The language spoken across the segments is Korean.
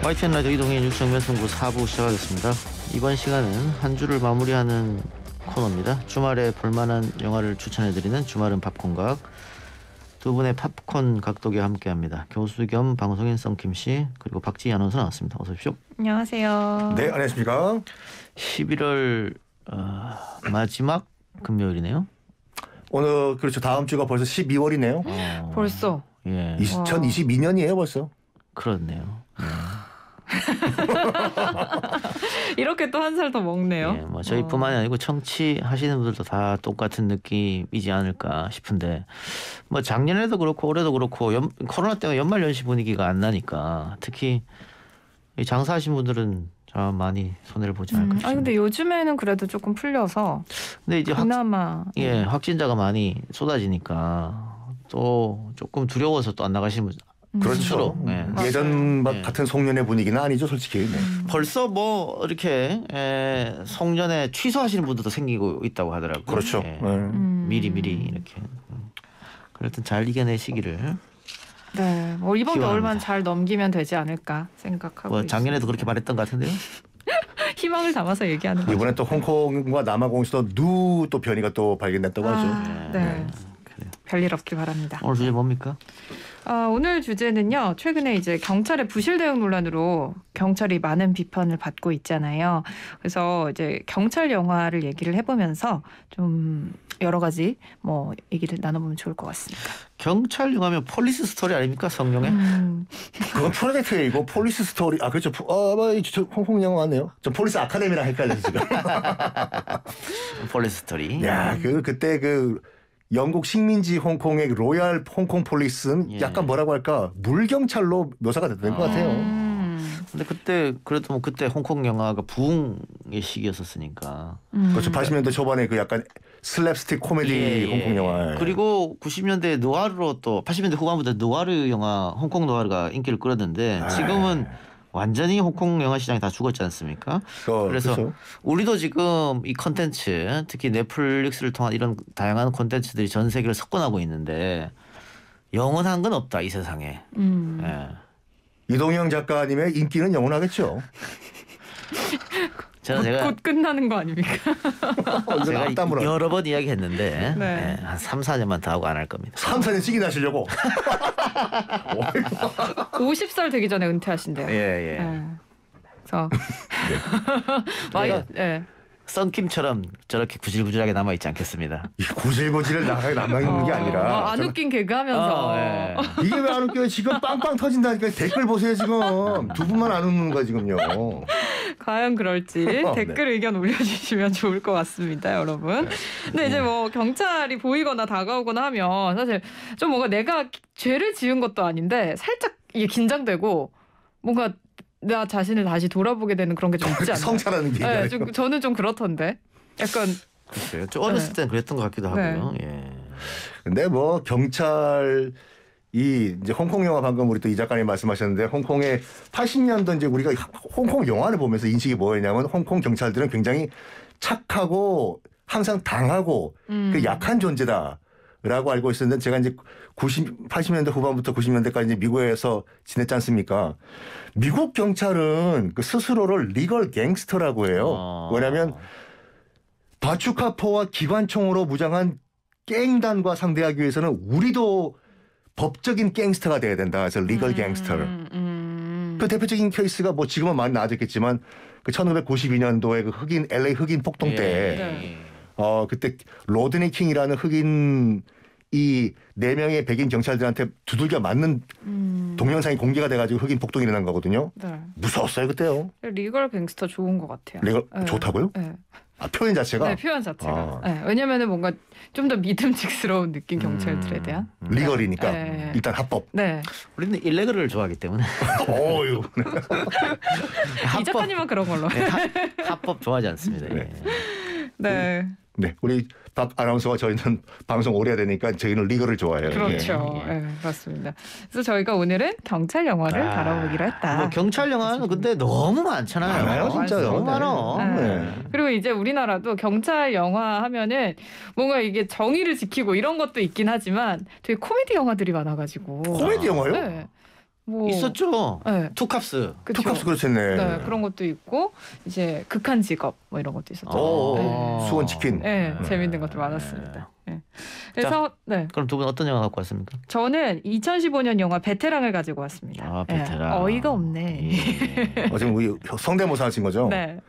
YTN 라디오 이동의 뉴스정면승부 4부 시작하겠습니다. 이번 시간은 한 주를 마무리하는 코너입니다. 주말에 볼만한 영화를 추천해드리는 주말은 팝콘각. 두 분의 팝콘 각독에 함께합니다. 교수 겸 방송인 썬킴 씨 그리고 박지희 아나운서 나왔습니다. 어서 오십시오. 안녕하세요. 네, 안녕하십니까. 11월 마지막 금요일이네요. 오늘 그렇죠. 다음 주가 벌써 12월이네요. 벌써. 예. 2022년이에요 벌써. 그렇네요. 이렇게 또 한 살 더 먹네요. 예, 뭐 저희뿐만이 아니고 청취하시는 분들도 다 똑같은 느낌이지 않을까 싶은데 뭐 작년에도 그렇고 올해도 그렇고 코로나 때문에 연말연시 분위기가 안 나니까 특히 이 장사하신 분들은 참 많이 손해를 보지 않을까 싶습니다. 근데 요즘에는 그래도 조금 풀려서 근데 이제 그나마 확진자가 많이 쏟아지니까 또 조금 두려워서 또 안 나가시는 분 그렇죠. 예전 막 예. 같은 송년회 분위기는 아니죠 솔직히. 네. 벌써 뭐 이렇게 송년회 취소하시는 분들도 생기고 있다고 하더라고요. 그렇죠. 예. 네. 미리 이렇게. 그렇든 잘 이겨내시기를. 네, 뭐 이번 기원합니다. 겨울만 잘 넘기면 되지 않을까 생각하고 뭐 작년에도 있습니다. 그렇게 말했던 것 같은데요. 희망을 담아서 얘기하는 거죠. 이번에 또 홍콩과 남아공에서 누 또 변이가 또 발견됐다고 하죠. 네. 그래요. 별일 없길 바랍니다. 오늘 주제 뭡니까? 오늘 주제는요. 최근에 이제 경찰의 부실 대응 논란으로 경찰이 많은 비판을 받고 있잖아요. 그래서 이제 경찰 영화를 얘기를 해보면서 좀 여러 가지 뭐 얘기를 나눠보면 좋을 것 같습니다. 경찰 영화면 폴리스 스토리 아닙니까? 성룡의? 그건 프로젝트이고 폴리스 스토리. 아 그렇죠. 저 홍콩 영화 맞네요. 저 폴리스 아카데미랑 헷갈려서 지금. 폴리스 스토리. 야, 그때 영국 식민지 홍콩의 로얄 홍콩 폴리스는 예. 약간 뭐라고 할까 물경찰로 묘사가 됐던 것 같아요. 근데 그때 그래도 뭐 그때 홍콩 영화가 부흥의 시기였었으니까. 그렇죠. 80년대 초반에 그 약간 슬랩스틱 코미디 홍콩 영화. 그리고 90년대 느와르로 또 80년대 후반부터 느와르 영화 홍콩 느와르가 인기를 끌었는데 지금은 완전히 홍콩 영화 시장이 다 죽었지 않습니까? 그래서 그렇죠. 우리도 지금 이 콘텐츠 특히 넷플릭스를 통한 이런 다양한 콘텐츠들이 전 세계를 석권하고 있는데 영원한 건 없다 이 세상에. 예. 이동영 작가님의 인기는 영원하겠죠. 제가 곧 끝나는 거 아닙니까? 제가 앞담으로. 여러 번 이야기했는데 네. 한 3, 4년만 더 하고 안 할 겁니다. 3, 4년 찍이나 하시려고. 50살 되기 전에 은퇴하신대요. 예. 네. 그래서 네. 네. 썬킴처럼 저렇게 구질구질하게 남아 있지 않겠습니다. 이 고질고질을 남아있는 게 아니라. 안 웃긴 개그 하면서 예. 이게 왜 안 웃겨요? 지금 빵빵 터진다니까. 댓글 보세요 지금. 두 분만 안 웃는 거야 지금요. 과연 그럴지 댓글 의견 올려주시면 좋을 것 같습니다, 여러분. 근데 이제 뭐 경찰이 보이거나 다가오거나 하면 사실 좀 뭔가 내가 죄를 지은 것도 아닌데 살짝 이게 긴장되고 뭔가 나 자신을 다시 돌아보게 되는 그런 게 좀 있지 않나요? 성찰하는 게. 네, 저는 좀 그렇던데. 약간 글쎄요. 좀 어렸을 때는 그랬던 것 같기도 하고요. 예. 근데 뭐 경찰이 이제 홍콩 영화 방금 우리 또 이 작가님 말씀하셨는데 홍콩의 80년도 이제 우리가 홍콩 영화를 보면서 인식이 뭐였냐면 홍콩 경찰들은 굉장히 착하고 항상 당하고 그 약한 존재다. 라고 알고 있었는데 제가 이제 80년대 후반부터 90년대까지 이제 미국에서 지냈지 않습니까? 미국 경찰은 그 스스로를 리걸 갱스터라고 해요. 왜냐하면 바추카포와 기관총으로 무장한 갱단과 상대하기 위해서는 우리도 법적인 갱스터가 돼야 된다. 그래서 리걸 갱스터. 그 대표적인 케이스가 뭐 지금은 많이 나아졌겠지만 그 1992년도에 그 흑인 LA 흑인 폭동 때 그때 로드니 킹이라는 흑인 이 4명의 백인 경찰들한테 두들겨 맞는 동영상이 공개가 돼가지고 흑인 폭동이 일어난 거거든요. 네. 무서웠어요 그때요. 리걸 갱스터 좋은 것 같아요. 리걸 네. 좋다고요? 네. 아, 표현 자체가? 네, 표현 자체가. 네, 왜냐면은 뭔가 좀 더 믿음직스러운 느낌 경찰들에 대한. 리걸이니까 네. 일단 합법. 네. 우리는 일레그를 좋아하기 때문에 어유. 이 작가님은 그런 걸로. 네, 합법 좋아하지 않습니다. 네. 네. 네, 우리 박 아나운서가 저희는 방송 오래 해야 되니까 저희는 리걸을 좋아해요. 그렇죠. 네, 맞습니다. 그래서 저희가 오늘은 경찰 영화를 다뤄보기로 했다. 뭐 경찰 영화는 근데 너무 많잖아요. 많아요, 진짜요. 너무 많아. 네. 그리고 이제 우리나라도 경찰 영화 하면은 뭔가 이게 정의를 지키고 이런 것도 있긴 하지만 되게 코미디 영화들이 많아가지고. 코미디 영화요? 네. 뭐 있었죠. 네. 투캅스. 그쵸? 투캅스 그렇겠네. 네, 그런 것도 있고 이제 극한 직업 뭐 이런 것도 있었죠. 네. 수원 치킨. 네, 재밌는 것도 많았습니다. 네. 그래서 네, 그럼 두 분 어떤 영화 갖고 왔습니까? 저는 2015년 영화 베테랑을 가지고 왔습니다. 아, 베테랑. 어이가 없네. 예. 지금 우리 성대모사 하신 거죠? 네.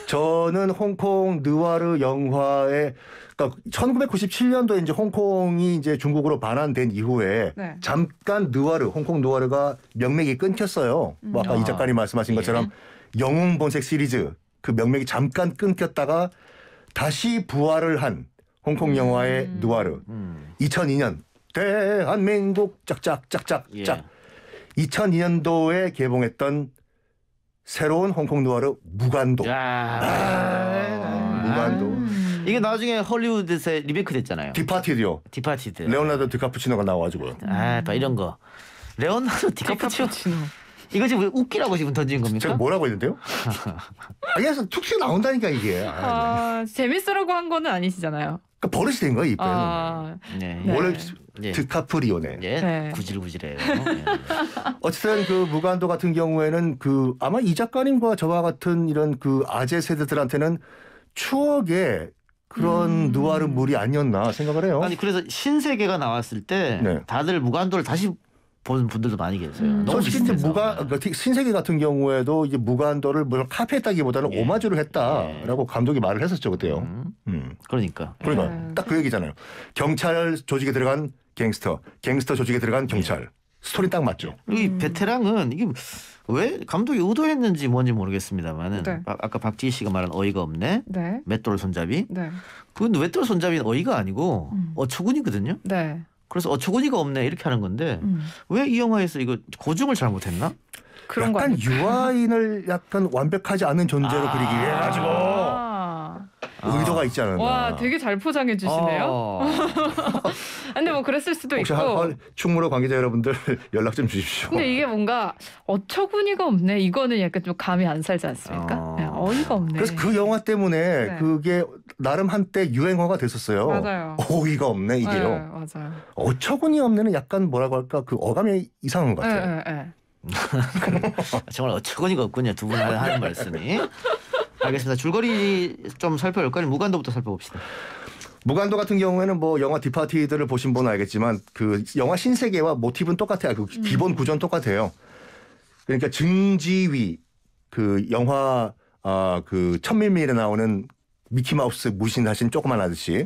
저는 홍콩 느와르 영화의 그러니까 1997년도에 이제 홍콩이 이제 중국으로 반환된 이후에 네. 잠깐 느와르 홍콩 느와르가 명맥이 끊겼어요. 뭐 아까 이 작가님 말씀하신 것처럼 영웅 본색 시리즈 그 명맥이 잠깐 끊겼다가 다시 부활을 한 홍콩 영화의 느와르. 2002년 대한민국 짝짝짝짝짝 예. 2002년도에 개봉했던 새로운 홍콩 느와르 무간도. 무간도. 이게 나중에 헐리우드에서 리메이크 됐잖아요. 디파티드요. 디파티드. 레오나르도 디카푸치노가 나와가지고요. 또 이런 거. 레오나르도 디카푸치노. 이거 지금 왜 웃기라고 지금 던진 겁니까? 제가 뭐라고 했는데요? 그래서 툭 튀어 나온다니까 이게. 재밌으라고 한 거는 아니시잖아요. 그러니까 버릇이 된 거야 이때는. 네. 네. 원래 예. 디카프리오네. 예. 네. 구질구질해요. 예. 어쨌든 그 무간도 같은 경우에는 그 아마 이 작가님과 저와 같은 이런 그 아재 세대들한테는 추억의 그런 느와르물이 아니었나 생각을 해요. 아니 그래서 신세계가 나왔을 때 네. 다들 무간도를 다시 본 분들도 많이 계세요. 너무 솔직히 이제 비슷해서. 그러니까 신세계 같은 경우에도 이제 무간도를 물론 카피했다기보다는 예. 오마주를 했다라고 감독이 말을 했었죠 그때요. 그러니까. 그러니까 딱 그 얘기잖아요. 경찰 조직에 들어간 갱스터 조직에 들어간 경찰. 스토리 딱 맞죠. 이 베테랑은 이게 왜 감독이 의도했는지 뭔지 모르겠습니다만은 네. 아까 박지희 씨가 말한 어이가 없네. 네. 맷돌 손잡이. 네. 그건 맷돌 손잡이는 어이가 아니고 어처구니거든요. 네. 그래서 어처구니가 없네 이렇게 하는 건데 왜 이 영화에서 이거 고증을 잘못했나? 그런 거 약간 아닐까요? 유아인을 약간 완벽하지 않은 존재로 그리기 위해 가지고 의도가 있지 않았나. 와, 되게 잘 포장해 주시네요. 어. 근데 뭐 그랬을 수도 혹시 있고. 충무로 관계자 여러분들 연락 좀 주십시오. 근데 이게 뭔가 어처구니가 없네. 이거는 약간 좀 감이 안 살지 않습니까? 어. 네, 어이가 없네. 그래서 그 영화 때문에 네. 그게 나름 한때 유행어가 됐었어요. 맞아요. 어이가 없네 네, 이게요. 맞아요. 어처구니 없네는 약간 뭐라고 할까 그 어감이 이상한 것 같아요. 네, 네, 정말 어처구니가 없군요. 두 분 하는 말씀이. 알겠습니다. 줄거리 좀 살펴볼 거니 무간도부터 살펴봅시다. 무간도 같은 경우에는 뭐 영화 디파티드를 보신 분은 알겠지만 그 영화 신세계와 모티브는 똑같아요. 그 기본 구조는 똑같아요. 그러니까 증지위 그 영화 그 천밀밀에 나오는 미키마우스 무신하신 조그만 아저씨.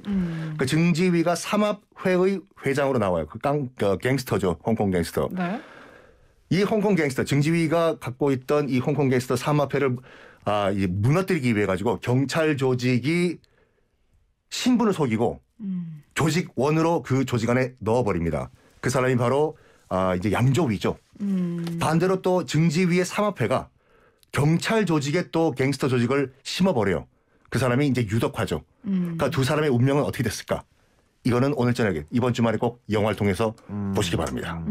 그 증지위가 삼합회의 회장으로 나와요. 그 갱스터죠. 홍콩 갱스터. 네. 이 홍콩 갱스터 증지위가 갖고 있던 이 홍콩 갱스터 삼합회를 이제 무너뜨리기 위해 가지고 경찰 조직이 신분을 속이고 조직원으로 그 조직 안에 넣어버립니다. 그 사람이 바로 이제 양조위죠. 반대로 또 증지위의 삼합회가 경찰 조직에 또 갱스터 조직을 심어버려요. 그 사람이 이제 유덕화죠. 그러니까 두 사람의 운명은 어떻게 됐을까? 이거는 오늘 저녁에 이번 주말에 꼭 영화를 통해서 보시기 바랍니다.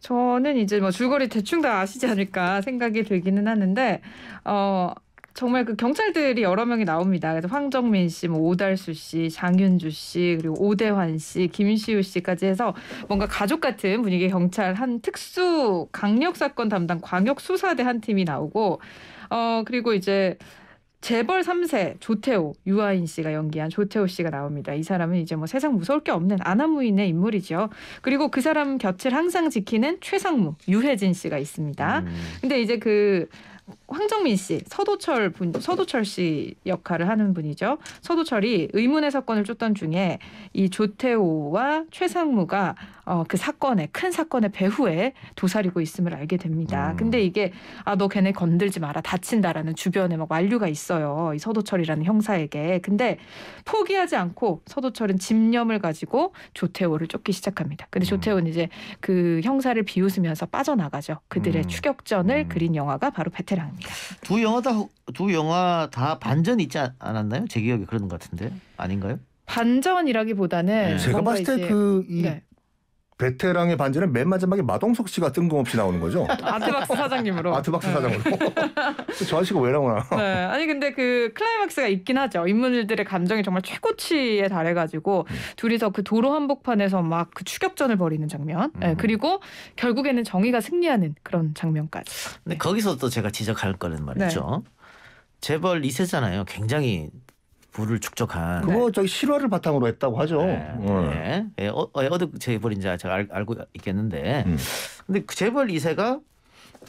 저는 이제 뭐 줄거리 대충 다 아시지 않을까 생각이 들기는 하는데 정말 그 경찰들이 여러 명이 나옵니다. 그래서 황정민 씨, 뭐 오달수 씨, 장윤주 씨, 그리고 오대환 씨, 김시우 씨까지 해서 뭔가 가족 같은 분위기의 경찰 한 특수 강력 사건 담당 광역 수사대 한 팀이 나오고 그리고 이제 재벌 3세 조태호, 유아인 씨가 연기한 조태호 씨가 나옵니다. 이 사람은 이제 뭐 세상 무서울 게 없는 아나무인의 인물이죠. 그리고 그 사람 곁을 항상 지키는 최상무, 유해진 씨가 있습니다. 근데 이제 그 황정민 씨, 서도철 씨 역할을 하는 분이죠. 서도철이 의문의 사건을 쫓던 중에 이 조태호와 최상무가 그 큰 사건의 배후에 도사리고 있음을 알게 됩니다. 근데 이게 너 걔네 건들지 마라, 다친다라는 주변에 막 완류가 있어요. 이 서도철이라는 형사에게. 근데 포기하지 않고 서도철은 집념을 가지고 조태호를 쫓기 시작합니다. 근데 조태호는 이제 그 형사를 비웃으면서 빠져나가죠. 그들의 추격전을 그린 영화가 바로 베테랑입니다. 두 영화 다 반전이 있지 않았나요? 제 기억에 그런 것 같은데 아닌가요? 반전이라기보다는 제가 뭔가 봤을 때 이제 그 이 네. 베테랑의 반지는 맨 마지막에 마동석 씨가 뜬금없이 나오는 거죠. 아트박스 사장님으로. 아트박스 사장으로. 저 아저씨가 왜 나오나. 네. 아니 근데 그 클라이막스가 있긴 하죠. 인물들의 감정이 정말 최고치에 달해가지고 둘이서 그 도로 한복판에서 막 그 추격전을 벌이는 장면. 네. 그리고 결국에는 정의가 승리하는 그런 장면까지. 근데 거기서 또 제가 지적할 거는 말이죠. 재벌 2세잖아요. 굉장히 부를 축적한. 그거 저기 실화를 바탕으로 했다고 하죠. 네. 어느 재벌인지 제가 알고 있겠는데, 근데 그 재벌 2세가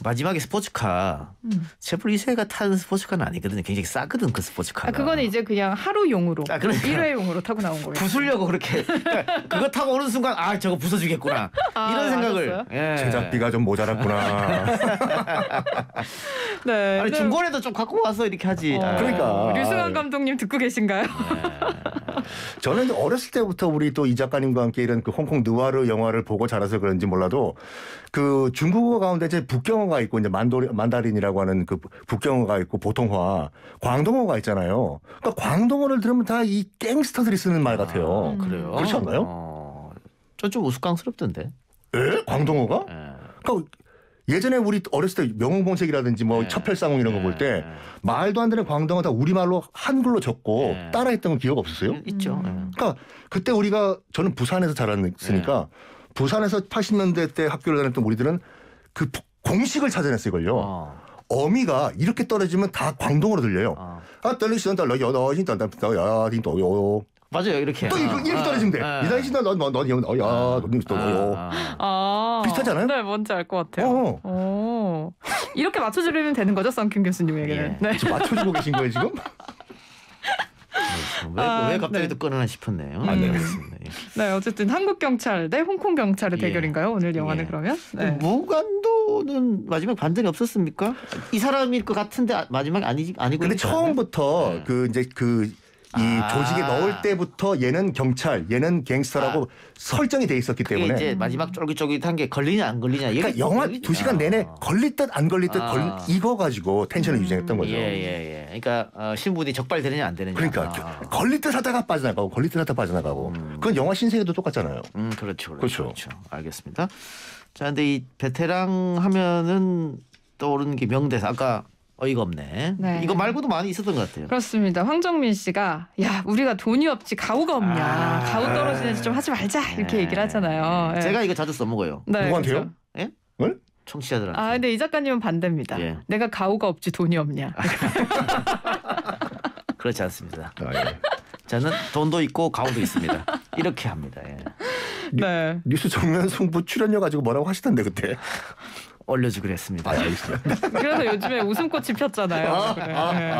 마지막에 스포츠카, 재벌 2세가 타는 스포츠카는 아니거든요. 굉장히 싸거든 그 스포츠카가. 그거는 이제 그냥 하루용으로, 그러니까. 일회용으로 타고 나온 거예요. 부수려고 그렇게 그거 타고 오는 순간 저거 부숴주겠구나 이런 생각을. 제작비가 좀 모자랐구나. 네. 아니 중고에도 좀 갖고 와서 이렇게 하지. 그러니까. 류승환 감독님 듣고 계신가요? 저는 어렸을 때부터 우리 또 이 작가님과 함께 이런 그 홍콩 느와르 영화를 보고 자라서 그런지 몰라도 그 중국어 가운데 이제 북경어가 있고 이제 만다린이라고 하는 그 북경어가 있고 보통화, 광동어가 있잖아요. 그러니까 광동어를 들으면 다 이 갱스터들이 쓰는 말 같아요. 그래요? 그렇지 않나요? 좀 우스꽝스럽던데. 에? 광동어가? 그러니까 예전에 우리 어렸을 때 명홍본색이라든지 뭐 첩혈상홍 이런 거 볼 때 말도 안 되는 광동어 다 우리말로 한글로 적고 따라했던 건 기억 없으세요? 있죠. 그러니까 그때 저는 부산에서 자랐으니까 부산에서 80년대 때 학교를 다녔던 우리들은 그 공식을 찾아냈어요, 이걸요. 어미가 이렇게 떨어지면 다 광동어로 들려요. 떨리시던 떨러 여더신 떨떠야 딘또요. 맞아요, 이렇게. 또 이렇게 떨어지면 돼. 이다이신다 넌야 너는 또요. 비슷하지 않아요? 네, 뭔지 알 것 같아요. 이렇게 맞춰주려면 되는 거죠, 썬킴 교수님에게는. 네. 지금 맞춰주고 계신 거예요 지금? 왜 갑자기 또 끊어나 싶었네요. 네. 알겠습니다. 네, 어쨌든 한국 경찰 대 홍콩 경찰의 대결인가요? 오늘 영화는 그러면? 네. 무간도는 마지막 반전이 없었습니까? 이 사람일 것 같은데 마지막에 아니고. 근데 처음부터 그 이제 이 조직에 넣을 때부터 얘는 경찰, 얘는 갱스터라고 설정이 돼 있었기 때문에 이제 마지막 쫄깃쫄깃한 게 걸리냐 안 걸리냐. 그러니까 영화 2시간 내내 걸릴 듯 안 걸릴 듯 이거 가지고 텐션을 유지했던 거죠. 예. 그러니까 신분이 적발되느냐 안 되느냐. 그러니까 걸릴 듯 하다가 빠져나가고 걸릴 듯 하다가 빠져나가고. 그건 영화 신세계도 똑같잖아요. 그렇죠. 알겠습니다. 자, 근데 이 베테랑 하면은 떠오르는 게 명대사. 아까 어이가 없네. 네. 이거 말고도 많이 있었던 것 같아요. 그렇습니다. 황정민 씨가 야 우리가 돈이 없지 가오가 없냐. 가오 떨어지는지 좀 하지 말자 이렇게 얘기를 하잖아요. 네. 제가 이거 자주 써먹어요. 네, 누구한테요? 예? 네? 청취자들한테. 근데 이 작가님은 반대입니다. 예. 내가 가오가 없지 돈이 없냐. 그렇지 않습니다. 저는 돈도 있고 가오도 있습니다. 이렇게 합니다. 예. 네. 뉴스 정면 승부 출연료 가지고 뭐라고 하시던데 그때. 올려주기로 했습니다. 알겠습니다. 그래서 요즘에 웃음꽃이 폈잖아요. 네.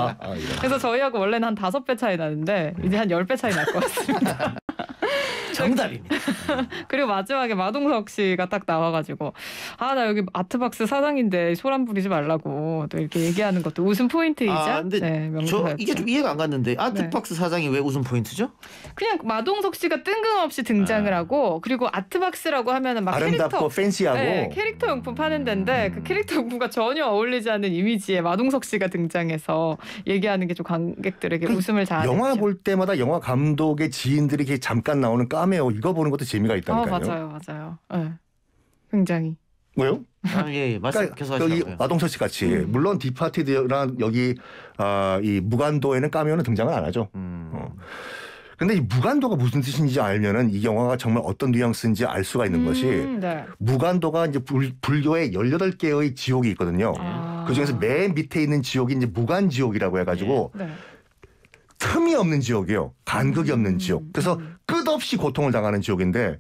그래서 저희하고 원래는 한 5배 차이 나는데 이제 한 10배 차이 날 것 같습니다. 정답입니다. 그리고 마지막에 마동석 씨가 딱 나와가지고 나 여기 아트박스 사장인데 소란 부리지 말라고 또 이렇게 얘기하는 것도 웃음 포인트이자 근데 명대사였죠. 이게 좀 이해가 안 갔는데 아트박스 사장이 왜 웃음 포인트죠? 그냥 마동석 씨가 뜬금없이 등장을 하고 그리고 아트박스라고 하면은 막 아름답고 팬시하고 캐릭터 용품 파는 데인데 그 캐릭터 용품과 전혀 어울리지 않는 이미지에 마동석 씨가 등장해서 얘기하는 게 좀 관객들에게 웃음을 자아냈죠. 영화 볼 때마다 영화 감독의 지인들이 이렇게 잠깐 나오는 까메오 이거 보는 것도 재미가 있다니까요. 맞아요. 네. 굉장히. 왜요? 예. 말씀해서 여기 하시라고요. 마동석 씨 같이 물론 디파티드랑 여기 이 무간도에는 까메오는 등장을 안 하죠. 근데 이 무간도가 무슨 뜻인지 알면은 이 영화가 정말 어떤 뉘앙스인지 알 수가 있는 것이 무간도가 이제 불교의 18개의 지옥이 있거든요. 그 중에서 맨 밑에 있는 지옥이 이제 무간지옥이라고 해가지고 틈이 없는 지옥이에요. 간극이 없는 지옥. 그래서 끝없이 고통을 당하는 지옥인데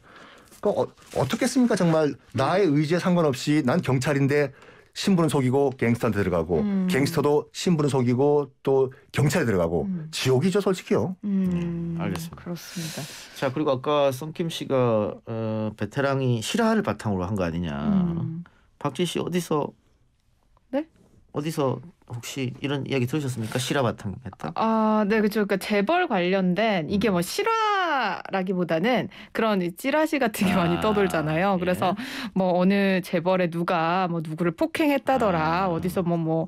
어떻겠습니까? 정말 나의 의지에 상관없이 난 경찰인데 신분은 속이고 갱스터한테 들어가고 갱스터도 신분은 속이고 또 경찰에 들어가고 지옥이죠 솔직히요. 알겠습니다. 그렇습니다. 자 그리고 아까 썬킴 씨가 베테랑이 실화를 바탕으로 한 거 아니냐. 박지 씨 어디서 혹시 이런 이야기 들으셨습니까? 실화 바탕했다? 네, 그렇죠. 그러니까 재벌 관련된 이게 뭐 실화라기보다는 그런 찌라시 같은 게 많이 떠돌잖아요. 그래서 뭐 어느 재벌에 누가 뭐 누구를 폭행했다더라, 어디서 뭐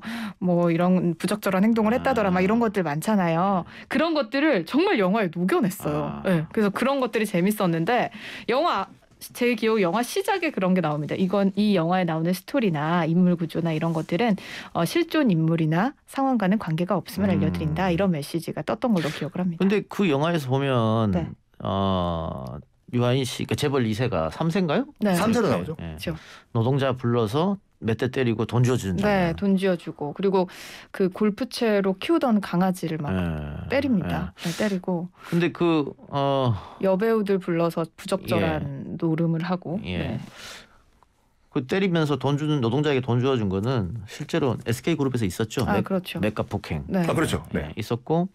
이런 부적절한 행동을 했다더라, 막 이런 것들 많잖아요. 그런 것들을 정말 영화에 녹여냈어요. 네, 그래서 그런 것들이 재밌었는데 영화 제 기억 영화 시작에 그런 게 나옵니다. 이 영화에 나오는 스토리나 인물 구조나 이런 것들은 실존 인물이나 상황과는 관계가 없음을 알려드린다. 이런 메시지가 떴던 걸로 기억을 합니다. 근데 그 영화에서 보면 네. 유아인 씨, 그러니까 재벌 2세가 3세인가요? 네. 3세로 나오죠. 그렇죠. 노동자 불러서 몇 대 때리고 돈 쥐어준다. 네, 돈 쥐어주고 그리고 그 골프채로 키우던 강아지를 막 때립니다. 네, 때리고. 근데 여배우들 불러서 부적절한 노름을 하고. 예. 네. 그 때리면서 돈 주는 노동자에게 돈 주어준 거는 실제로 SK 그룹에서 있었죠. 그렇죠. 맥가 폭행. 네. 그렇죠. 네. 있었고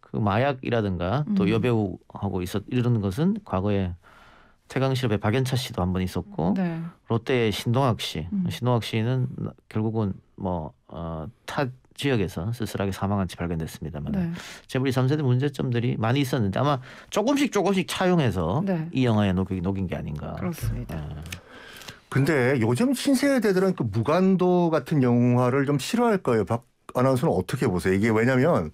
그 마약이라든가 또 여배우하고 이러는 것은 과거에 태강실업의 박연차 씨도 한 번 있었고 네. 롯데의 신동학 씨, 신동학 씨는 결국은 타 지역에서 쓸쓸하게 사망한 채 발견됐습니다만 네. 재벌 2, 3세대 문제점들이 많이 있었는데 아마 조금씩 차용해서 네. 이 영화에 녹인 게 아닌가. 그렇습니다. 근데 요즘 신세대들은 그 무간도 같은 영화를 좀 싫어할 거예요. 박 아나운서는 어떻게 보세요? 이게 왜냐면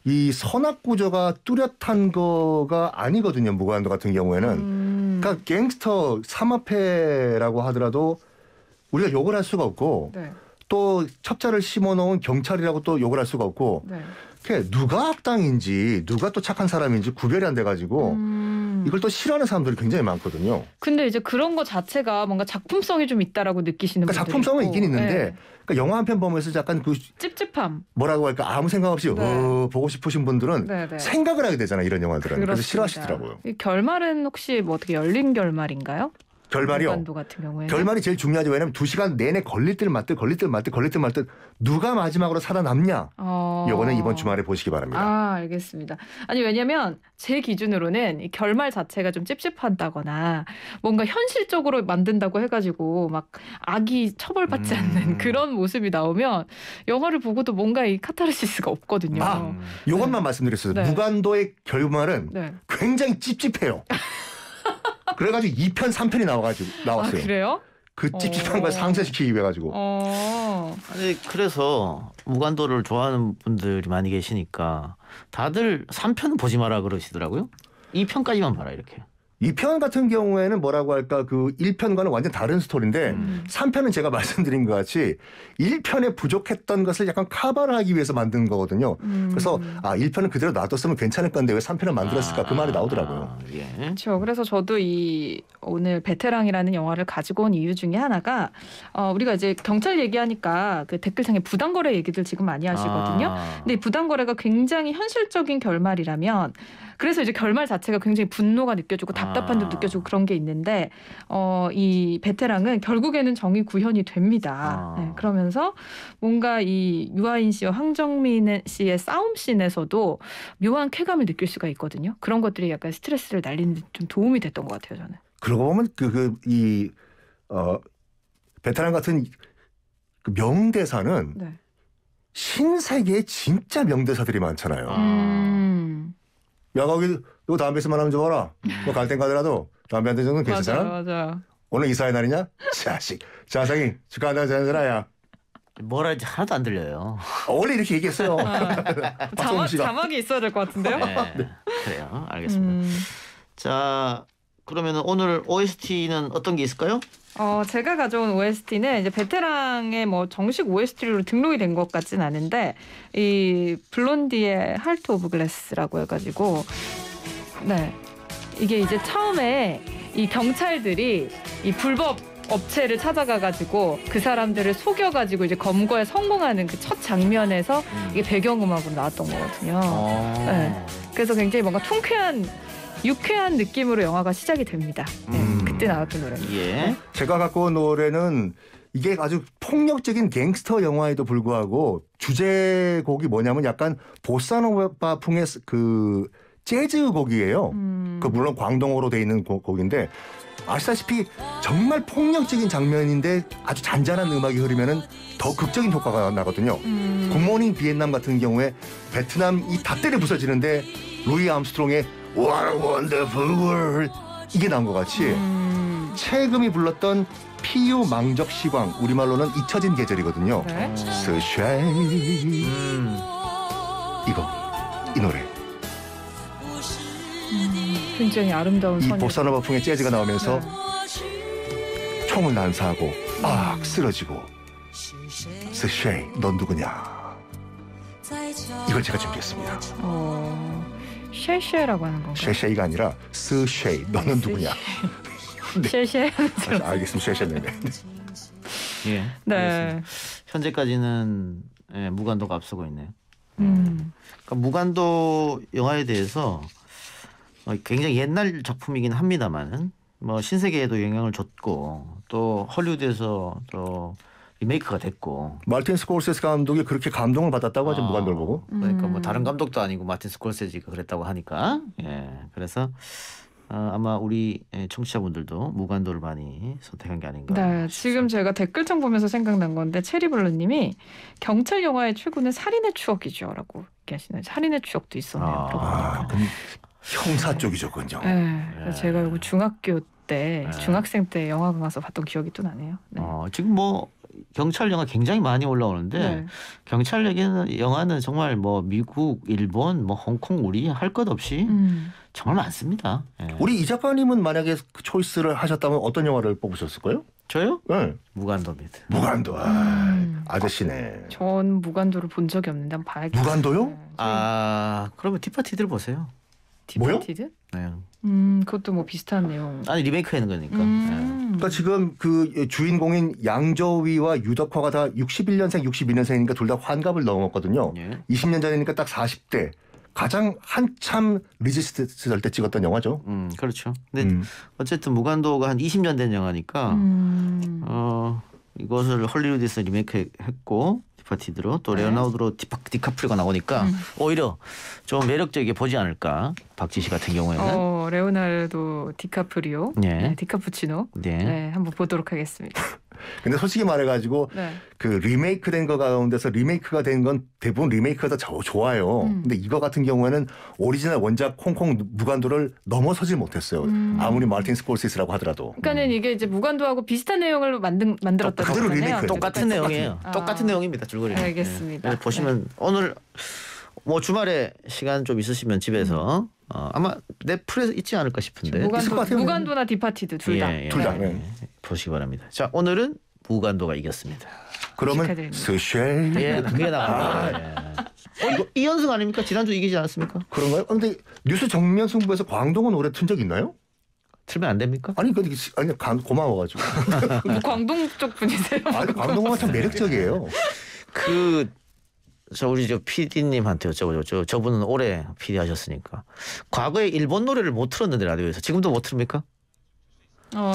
이 선악 구조가 뚜렷한 거가 아니거든요. 무간도 같은 경우에는. 그러니까 갱스터 삼합회라고 하더라도 우리가 욕을 할 수가 없고 네. 또 첩자를 심어놓은 경찰이라고 또 욕을 할 수가 없고 네. 그게 누가 악당인지 누가 또 착한 사람인지 구별이 안 돼가지고 이걸 또 싫어하는 사람들이 굉장히 많거든요. 근데 이제 그런 거 자체가 뭔가 작품성이 좀 있다라고 느끼시는 그러니까 분들이 작품성은 있고. 있긴 있는데 네. 그러니까 영화 한 편 보면서 약간 그 찝찝함. 뭐라고 할까 아무 생각 없이 네. 보고 싶으신 분들은 네, 네. 생각을 하게 되잖아 이런 영화들은. 그래서 그렇습니다. 싫어하시더라고요. 이 결말은 혹시 뭐 어떻게 열린 결말인가요? 결말이요. 무간도 같은 경우에는. 결말이 제일 중요하죠. 왜냐하면 2시간 내내 걸릴 듯 말 듯 누가 마지막으로 살아남냐. 요거는 이번 주말에 보시기 바랍니다. 알겠습니다. 아니 왜냐면 제 기준으로는 이 결말 자체가 좀 찝찝하다거나 뭔가 현실적으로 만든다고 해가지고 막 악이 처벌받지 않는 그런 모습이 나오면 영화를 보고도 뭔가 이 카타르시스가 없거든요. 요것만 말씀드렸어요. 네. 무간도의 결말은 네. 굉장히 찝찝해요. 그래가지고 2편, 3편이 나왔어요. 그래요? 그 찝찝한 걸 상쇄시키기 위해 가지고. 아니 그래서 무간도를 좋아하는 분들이 많이 계시니까 다들 3편은 보지 마라 그러시더라고요. 2편까지만 봐라 이렇게. 2편 같은 경우에는 뭐라고 할까 그 1편과는 완전 다른 스토리인데 3편은 제가 말씀드린 것 같이 1편에 부족했던 것을 약간 커버를 하기 위해서 만든 거거든요. 그래서 1편은 그대로 놔뒀으면 괜찮을 건데 왜 3편을 만들었을까 그 말이 나오더라고요. 예. 그렇죠. 그래서 저도 이 오늘 베테랑이라는 영화를 가지고 온 이유 중에 하나가 우리가 이제 경찰 얘기하니까 그 댓글창에 부당거래 얘기들 지금 많이 하시거든요. 근데 이 부당거래가 굉장히 현실적인 결말이라면 그래서 이제 결말 자체가 굉장히 분노가 느껴지고 답답함도 느껴지고 그런 게 있는데 이 베테랑은 결국에는 정의 구현이 됩니다. 네, 그러면서 뭔가 이 유아인 씨와 황정민 씨의 싸움 씬에서도 묘한 쾌감을 느낄 수가 있거든요. 그런 것들이 약간 스트레스를 날리는 데 좀 도움이 됐던 것 같아요, 저는. 그러고 보면 베테랑 같은 그 명대사는 네. 신세계에 진짜 명대사들이 많잖아요. 야 거기 너 담배에서만 하면 좋아라. 너 갈 땐 가더라도 담배 한 대 정도는 괜찮잖아. 맞아. 오늘 이사의 날이냐? 자식. 자상이 축하한다 자연스라야. 뭘 할지 하나도 안 들려요. 원래 이렇게 얘기했어요. 박성훈 씨가. 자막이 있어야 될 것 같은데요? 네. 그래요. 알겠습니다. 자 그러면 오늘 OST는 어떤 게 있을까요? 제가 가져온 OST는 이제 베테랑의 뭐 정식 OST로 등록이 된 것 같진 않은데 이 블론디의 하트 오브 글래스라고 해가지고 네 이게 이제 처음에 이 경찰들이 이 불법 업체를 찾아가가지고 그 사람들을 속여가지고 이제 검거에 성공하는 그 첫 장면에서 이게 배경음악으로 나왔던 거거든요. 네. 그래서 굉장히 뭔가 유쾌한 느낌으로 영화가 시작이 됩니다. 네, 그때 나왔던 노래입니다. 예. 제가 갖고 온 노래는 이게 아주 폭력적인 갱스터 영화에도 불구하고 주제곡이 뭐냐면 약간 보사노바풍의 그 재즈 곡이에요. 그 물론 광동어로 돼 있는 곡인데 아시다시피 정말 폭력적인 장면인데 아주 잔잔한 음악이 흐르면은 더 극적인 효과가 나거든요. 굿모닝 비엔남 같은 경우에 베트남이 다 때려 부서지는데 루이 암스트롱의 What a Wonderful World 이게 나온 것 같이 채금이 불렀던 피유 망적 시광 우리말로는 잊혀진 계절이거든요. 네. 스쉐이 이 노래. 굉장히 아름다운 이 선율. 보사노바풍의 재즈가 나오면서 네. 총을 난사하고 막 쓰러지고 스쉐이 넌 누구냐 이걸 제가 준비했습니다. 쉐쉐라고 하는 건가요? 쉐쉐이가 아니라 스쉐이 너는 누구냐. 쉐쉐. 알겠습니다. 쉐쉐네. 예. 네. 알겠습니다. 현재까지는 예, 무간도가 앞서고 있네요. 그러니까 무간도 영화에 대해서 굉장히 옛날 작품이긴 합니다만은 뭐 신세계에도 영향을 줬고 또 헐리우드에서 또 리메이크가 됐고. 마틴 스콜세스 감독이 그렇게 감동을 받았다고 하죠. 무간도를 보고. 그러니까 뭐 다른 감독도 아니고 마틴 스콜세지가 그랬다고 하니까. 예. 그래서 아마 우리 청취자분들도 무간도를 많이 선택한 게 아닌가. 네, 지금 제가 댓글창 보면서 생각난 건데 체리블루님이 경찰 영화의 최고는 살인의 추억이죠라고 얘기하시네요. 살인의 추억도 있었네요. 그럼 형사 쪽이죠, 그건요. 네, 그래서 제가 이거 중학교 때, 네. 중학생 때 영화관 가서 봤던 기억이 또 나네요. 네. 지금 뭐 경찰 영화 굉장히 많이 올라오는데 네. 경찰 영화는 정말 뭐 미국, 일본, 뭐 홍콩 우리 할 것 없이 정말 많습니다. 예. 우리 이 작가님은 만약에 그 초이스를 하셨다면 어떤 영화를 뽑으셨을까요? 저요? 네. 무간도입니다. 무간도. 아저씨네. 전 무간도를 본 적이 없는데 한번 봐야겠어요. 무간도요? 네. 그러면 디파티들 보세요. 뭐요? 디파티드? 네. 그것도 뭐 비슷한 내용. 아니 리메이크 하는 거니까. 그러니까 지금 그 주인공인 양조위와 유덕화가 다 61년생, 62년생이니까 둘 다 환갑을 넘었거든요. 예. 20년 전이니까 딱 40대. 가장 한참 리지스트 할 때 찍었던 영화죠. 그렇죠. 근데 어쨌든 무간도가 한 20년 된 영화니까 이것을 헐리우드에서 리메이크했고 디파티드로 또 네. 레오나르도 디카프리오가 나오니까 오히려 좀 매력적이게 보지 않을까. 박지 씨 같은 경우에는. 레오나르도 디카프리오, 예. 네, 디카푸치노. 네. 네, 한번 보도록 하겠습니다. 근데 솔직히 말해가지고 네. 그 리메이크된 거 가운데서 리메이크가 된 건 대부분 리메이크가 더 좋아요. 근데 이거 같은 경우에는 오리지널 원작 홍콩 무간도를 넘어서지 못했어요. 아무리 마틴 스콜세스라고 하더라도. 그러니까는 이게 이제 무간도하고 비슷한 내용을 만들었다는 그대로 거잖아요. 리메이크. 똑같은 내용이에요. 아. 똑같은 내용입니다. 줄거리. 알겠습니다. 네. 보시면 오늘 뭐 주말에 시간 좀 있으시면 집에서 아마 넷플에 있지 않을까 싶은데. 있을 것 같아요. 무간도나 디파티드 둘 다. 둘 다. 네. 보시기 바랍니다. 자, 오늘은 무간도가 이겼습니다. 그러면 축하드립니다. 스쉐이 예, 그게 나갑니다. 이거 이연승 아닙니까? 지난주 이기지 않았습니까? 그런가요? 근데 뉴스 정면 승부에서 광동은 올해 튼 적 있나요? 틀면 안 됩니까? 아니 고마워가지고. 뭐 광동 쪽 분이세요? 아니 광동은 참 매력적이에요. 우리 저 PD님한테 여쭤보죠. 저분은 올해 PD 하셨으니까 과거에 일본 노래를 못 틀었는데 라디오에서 지금도 못 틀습니까?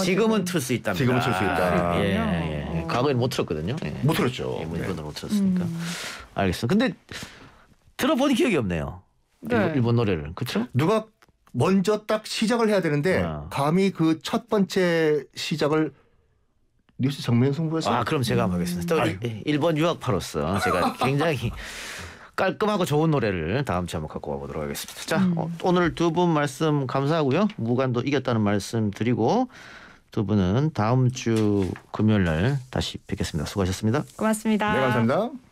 지금은 틀 수 있답니다. 지금은 틀 수 있다. 예. 과거에는 못 틀었거든요. 예. 못 들었죠. 일본어를 못 틀었으니까. 알겠어. 근데 들어본 기억이 없네요. 네. 일본 노래를. 그렇죠? 누가 먼저 딱 시작을 해야 되는데 감히 그 첫 번째 시작을 뉴스 정면 승부에서 그럼 제가 한번 하겠습니다. 또 일본 유학파로서 제가 굉장히 깔끔하고 좋은 노래를 다음 주에 한번 갖고 와보도록 하겠습니다. 자, 오늘 두 분 말씀 감사하고요. 무간도 이겼다는 말씀 드리고 두 분은 다음 주 금요일 날 다시 뵙겠습니다. 수고하셨습니다. 고맙습니다. 네 감사합니다.